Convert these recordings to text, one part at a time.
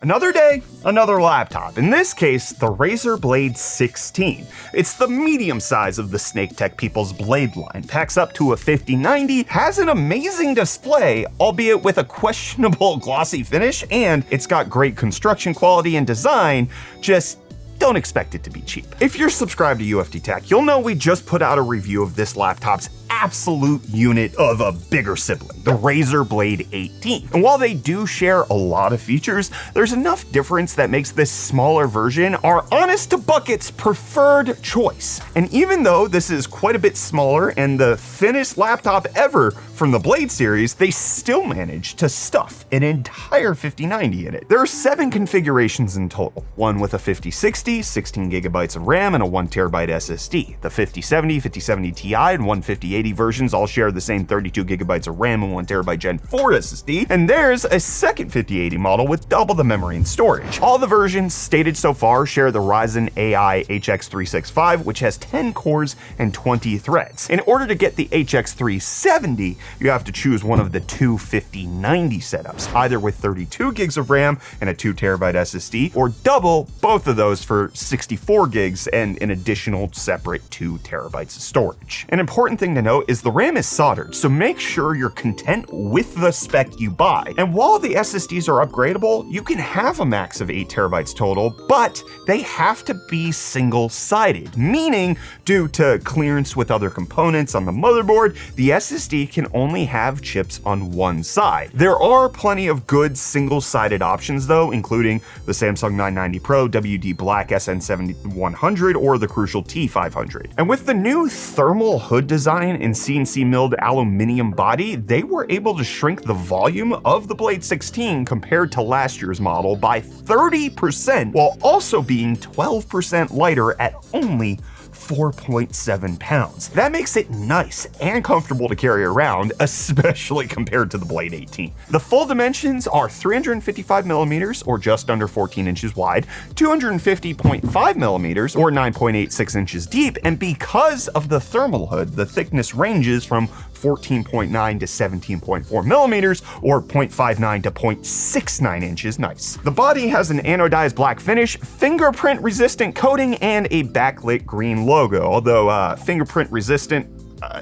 Another day, another laptop. In this case, the Razer Blade 16. It's the medium size of the Snake Tech People's Blade line, packs up to a 5090, has an amazing display, albeit with a questionable glossy finish, and it's got great construction quality and design, just don't expect it to be cheap. If you're subscribed to UFD Tech, you'll know we just put out a review of this laptop's absolute unit of a bigger sibling, the Razer Blade 18. And while they do share a lot of features, there's enough difference that makes this smaller version our honest to buckets preferred choice. And even though this is quite a bit smaller and the thinnest laptop ever from the Blade series, they still managed to stuff an entire 5090 in it. There are 7 configurations in total, one with a 5060, 16 gigabytes of RAM, and a 1TB SSD. The 5070, 5070 Ti, and 15080 versions all share the same 32 gigabytes of RAM and 1TB Gen 4 SSD, and there's a second 5080 model with double the memory and storage. All the versions stated so far share the Ryzen AI HX365, which has 10 cores and 20 threads. In order to get the HX370, you have to choose one of the two 5090 setups, either with 32 gigs of RAM and a 2TB SSD, or double both of those for 64 gigs and an additional separate 2TB of storage. An important thing to note is the RAM is soldered, so make sure you're content with the spec you buy. And while the SSDs are upgradable, you can have a max of 8TB total, but they have to be single-sided, meaning due to clearance with other components on the motherboard, the SSD can only have chips on one side. There are plenty of good single-sided options though, including the Samsung 990 Pro, WD Black SN7100, or the Crucial T500. And with the new thermal hood design and CNC milled aluminum body, they were able to shrink the volume of the Blade 16 compared to last year's model by 30%, while also being 12% lighter at only 4.7 pounds. That makes it nice and comfortable to carry around, especially compared to the Blade 18. The full dimensions are 355 millimeters, or just under 14 inches wide, 250.5 millimeters, or 9.86 inches deep, and because of the thermal hood, the thickness ranges from 14.9 to 17.4 millimeters, or 0.59 to 0.69 inches. Nice. The body has an anodized black finish, fingerprint resistant coating, and a backlit green logo. Although fingerprint resistant,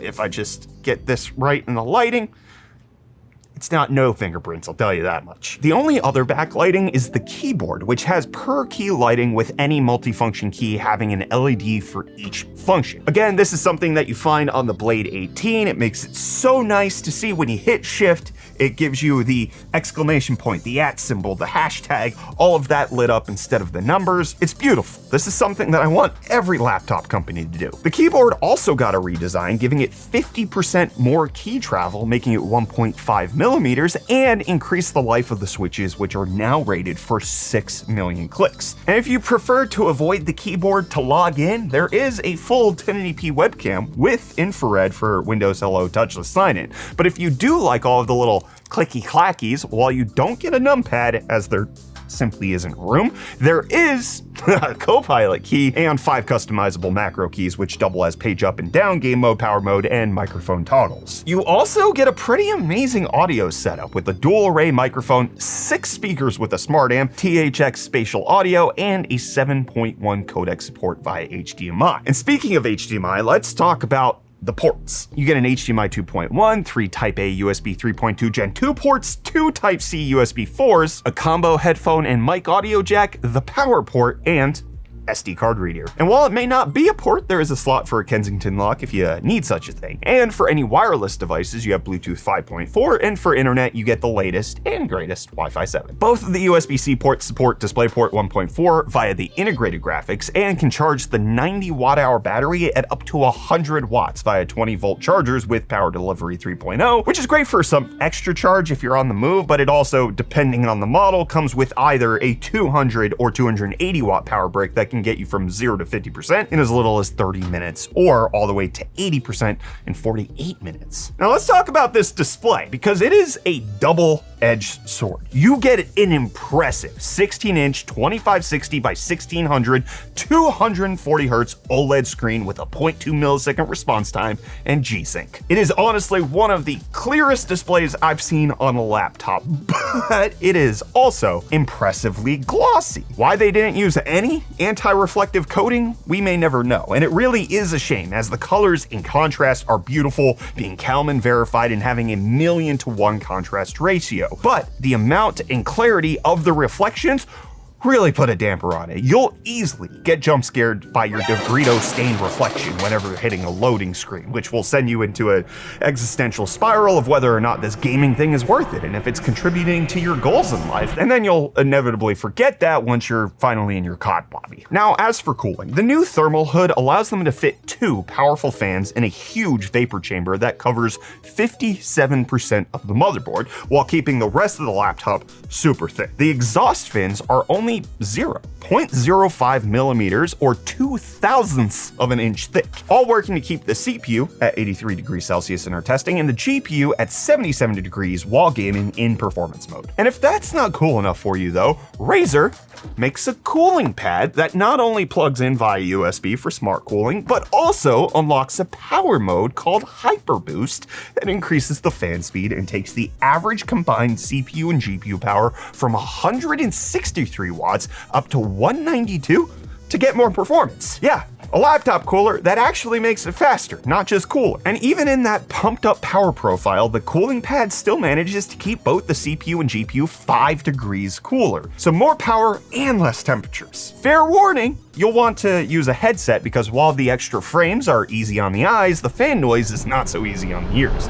if I just get this right in the lighting, it's not no fingerprints, I'll tell you that much. The only other backlighting is the keyboard, which has per key lighting with any multifunction key having an LED for each function. Again, this is something that you find on the Blade 18. It makes it so nice to see when you hit shift. It gives you the exclamation point, the @ symbol, the hashtag, all of that lit up instead of the numbers. It's beautiful. This is something that I want every laptop company to do. The keyboard also got a redesign, giving it 50% more key travel, making it 1.5 millimeters, and increase the life of the switches, which are now rated for 6 million clicks. And if you prefer to avoid the keyboard to log in, there is a full 1080p webcam with infrared for Windows Hello touchless sign-in. But if you do like all of the little clicky clackies, while you don't get a numpad, as there simply isn't room, there is a Copilot key and 5 customizable macro keys, which double as page up and down, game mode, power mode, and microphone toggles. You also get a pretty amazing audio setup with a dual array microphone, 6 speakers with a smart amp, THX spatial audio, and a 7.1 codec support via HDMI. And speaking of HDMI, let's talk about the ports. You get an HDMI 2.1, 3 Type A USB 3.2 Gen 2 ports, 2 Type C USB 4s, a combo headphone and mic audio jack, the power port, and SD card reader. And while it may not be a port, there is a slot for a Kensington lock if you need such a thing. And for any wireless devices, you have Bluetooth 5.4, and for internet, you get the latest and greatest Wi-Fi 7. Both of the USB-C ports support DisplayPort 1.4 via the integrated graphics and can charge the 90 watt-hour battery at up to 100 watts via 20-volt chargers with Power Delivery 3.0, which is great for some extra charge if you're on the move, but it also, depending on the model, comes with either a 200 or 280 watt power brick that can can get you from 0 to 50% in as little as 30 minutes, or all the way to 80% in 48 minutes. Now let's talk about this display, because it is a double-edged sword. You get an impressive 16-inch 2560 by 1600 240 Hz OLED screen with a 0.2 millisecond response time and G-Sync. It is honestly one of the clearest displays I've seen on a laptop, but it is also impressively glossy. Why they didn't use any anti-reflective coating, we may never know, and it really is a shame, as the colors in contrast are beautiful, being Kalman verified and having a 1,000,000 to 1 contrast ratio. But the amount and clarity of the reflections really put a damper on it. You'll easily get jump scared by your Dorito stained reflection whenever hitting a loading screen, which will send you into an existential spiral of whether or not this gaming thing is worth it and if it's contributing to your goals in life. And then you'll inevitably forget that once you're finally in your COD lobby. Now, as for cooling, the new thermal hood allows them to fit 2 powerful fans in a huge vapor chamber that covers 57% of the motherboard, while keeping the rest of the laptop super thick. The exhaust fins are only 0.05 millimeters or 2/1000ths of an inch thick, all working to keep the CPU at 83 degrees Celsius in our testing and the GPU at 77 degrees while gaming in performance mode. And if that's not cool enough for you though, Razer makes a cooling pad that not only plugs in via USB for smart cooling, but also unlocks a power mode called Hyper Boost that increases the fan speed and takes the average combined CPU and GPU power from 163 watts up to 192 to get more performance. Yeah, a laptop cooler that actually makes it faster, not just cooler. And even in that pumped up power profile, the cooling pad still manages to keep both the CPU and GPU 5 degrees cooler. So more power and less temperatures. Fair warning, you'll want to use a headset because while the extra frames are easy on the eyes, the fan noise is not so easy on the ears.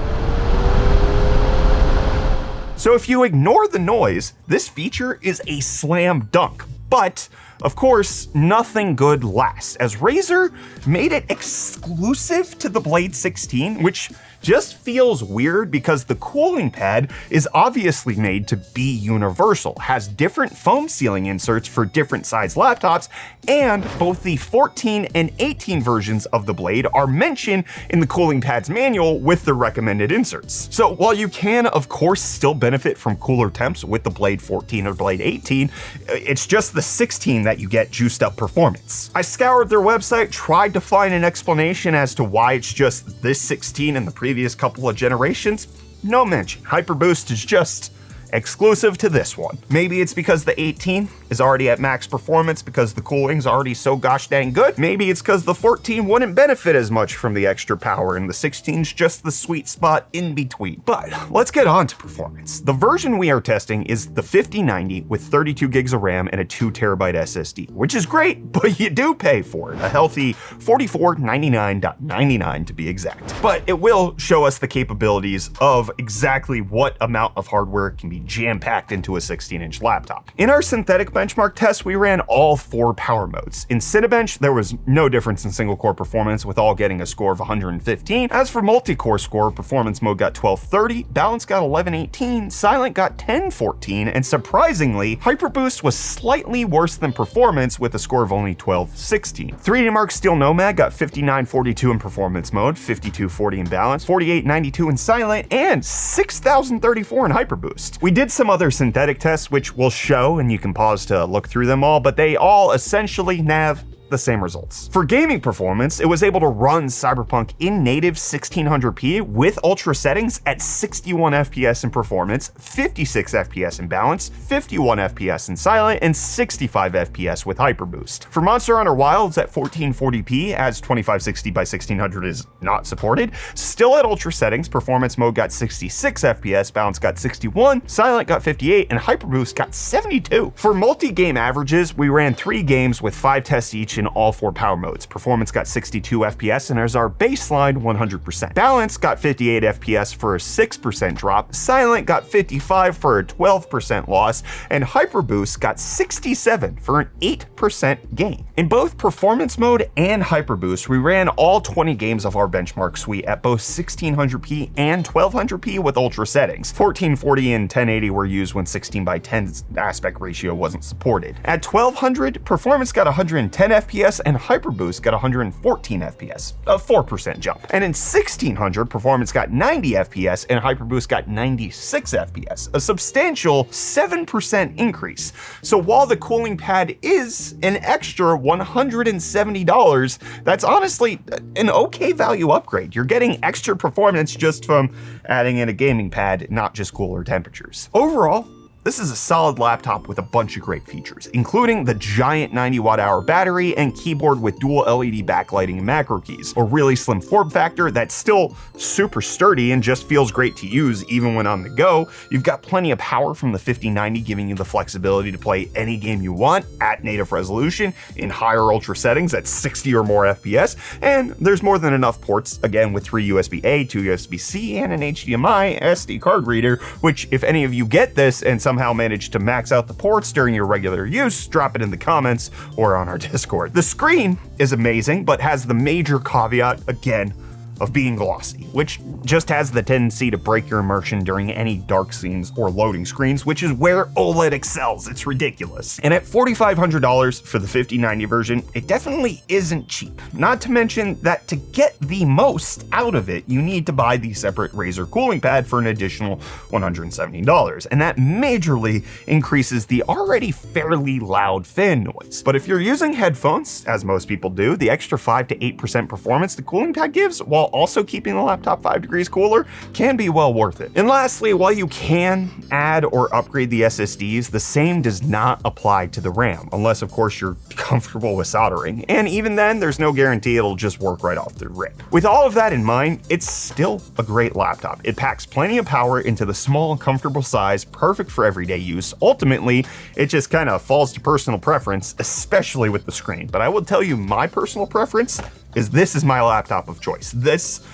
So if you ignore the noise, this feature is a slam dunk. But of course, nothing good lasts, as Razer made it exclusive to the Blade 16, which just feels weird because the cooling pad is obviously made to be universal, has different foam sealing inserts for different size laptops, and both the 14 and 18 versions of the Blade are mentioned in the cooling pad's manual with the recommended inserts. So while you can of course still benefit from cooler temps with the Blade 14 or Blade 18, it's just the 16 that you get juiced up performance. I scoured their website, tried to find an explanation as to why it's just this 16 and the previous couple of generations. No mention. Hyper Boost is just exclusive to this one. Maybe it's because the 18 is already at max performance because the cooling's already so gosh dang good. Maybe it's because the 14 wouldn't benefit as much from the extra power and the 16's just the sweet spot in between. But let's get on to performance. The version we are testing is the 5090 with 32 gigs of RAM and a 2TB SSD, which is great, but you do pay for it. A healthy $44.99.99 to be exact. But it will show us the capabilities of exactly what amount of hardware can be jam-packed into a 16-inch laptop. In our synthetic benchmark test, we ran all 4 power modes. In Cinebench, there was no difference in single-core performance, with all getting a score of 115. As for multi-core score, performance mode got 1230, balance got 1118, silent got 1014, and surprisingly, Hyper Boost was slightly worse than performance with a score of only 1216. 3D Mark Steel Nomad got 5942 in performance mode, 5240 in balance, 4892 in silent, and 6034 in Hyper Boost. We did some other synthetic tests, which we'll show, and you can pause to look through them all, but they all essentially have the same results. For gaming performance, it was able to run Cyberpunk in native 1600p with ultra settings at 61 FPS in performance, 56 FPS in balance, 51 FPS in silent, and 65 FPS with Hyper Boost. For Monster Hunter Wilds at 1440p, as 2560 by 1600 is not supported, still at ultra settings, performance mode got 66 FPS, balance got 61, silent got 58, and Hyper Boost got 72. For multi-game averages, we ran 3 games with 5 tests each clutch in all 4 power modes. Performance got 62 FPS and as our baseline 100%. Balance got 58 FPS for a 6% drop, Silent got 55 for a 12% loss, and Hyper Boost got 67 for an 8% gain. In both performance mode and Hyper Boost, we ran all 20 games of our benchmark suite at both 1600p and 1200p with ultra settings. 1440 and 1080 were used when 16:10 aspect ratio wasn't supported. At 1200, performance got 110 FPS and Hyper Boost got 114 FPS, a 4% jump. And in 1600, performance got 90 FPS and Hyper Boost got 96 FPS, a substantial 7% increase. So while the cooling pad is an extra $170, that's honestly an okay value upgrade. You're getting extra performance just from adding in a gaming pad, not just cooler temperatures. Overall, this is a solid laptop with a bunch of great features, including the giant 90 watt-hour battery and keyboard with dual LED backlighting and macro keys, a really slim form factor that's still super sturdy and just feels great to use even when on the go. You've got plenty of power from the 5090, giving you the flexibility to play any game you want at native resolution in higher ultra settings at 60 or more FPS, and there's more than enough ports, again with 3 USB-A, 2 USB-C, and an HDMI SD card reader, which if any of you get this and somehow manage to max out the ports during your regular use, drop it in the comments or on our Discord. The screen is amazing, but has the major caveat, again, of being glossy, which just has the tendency to break your immersion during any dark scenes or loading screens, which is where OLED excels. It's ridiculous. And at $4,500 for the 5090 version, it definitely isn't cheap. Not to mention that to get the most out of it, you need to buy the separate Razer cooling pad for an additional $170, and that majorly increases the already fairly loud fan noise. But if you're using headphones, as most people do, the extra 5 to 8% performance the cooling pad gives, while also keeping the laptop 5 degrees cooler, can be well worth it. And lastly, while you can add or upgrade the SSDs, the same does not apply to the RAM, unless of course you're comfortable with soldering. And even then, there's no guarantee it'll just work right off the rip. With all of that in mind, it's still a great laptop. It packs plenty of power into the small, comfortable size, perfect for everyday use. Ultimately, it just kind of falls to personal preference, especially with the screen. But I will tell you, my personal preference is this is my laptop of choice. This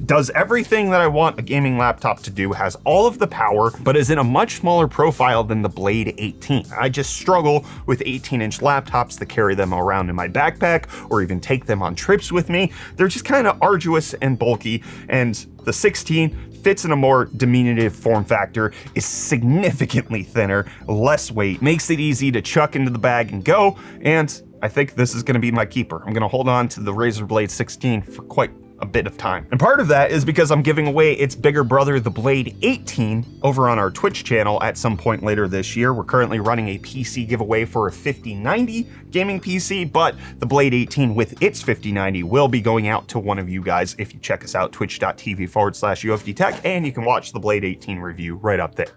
does everything that I want a gaming laptop to do, has all of the power, but is in a much smaller profile than the Blade 18. I just struggle with 18-inch laptops to carry them around in my backpack or even take them on trips with me. They're just kind of arduous and bulky, and the 16 fits in a more diminutive form factor, is significantly thinner, less weight, makes it easy to chuck into the bag and go, and I think this is gonna be my keeper. I'm gonna hold on to the Razer Blade 16 for quite a bit of time. And part of that is because I'm giving away its bigger brother, the Blade 18, over on our Twitch channel at some point later this year. We're currently running a PC giveaway for a 5090 gaming PC, but the Blade 18 with its 5090 will be going out to one of you guys if you check us out, twitch.tv/UFDtech, and you can watch the Blade 18 review right up there.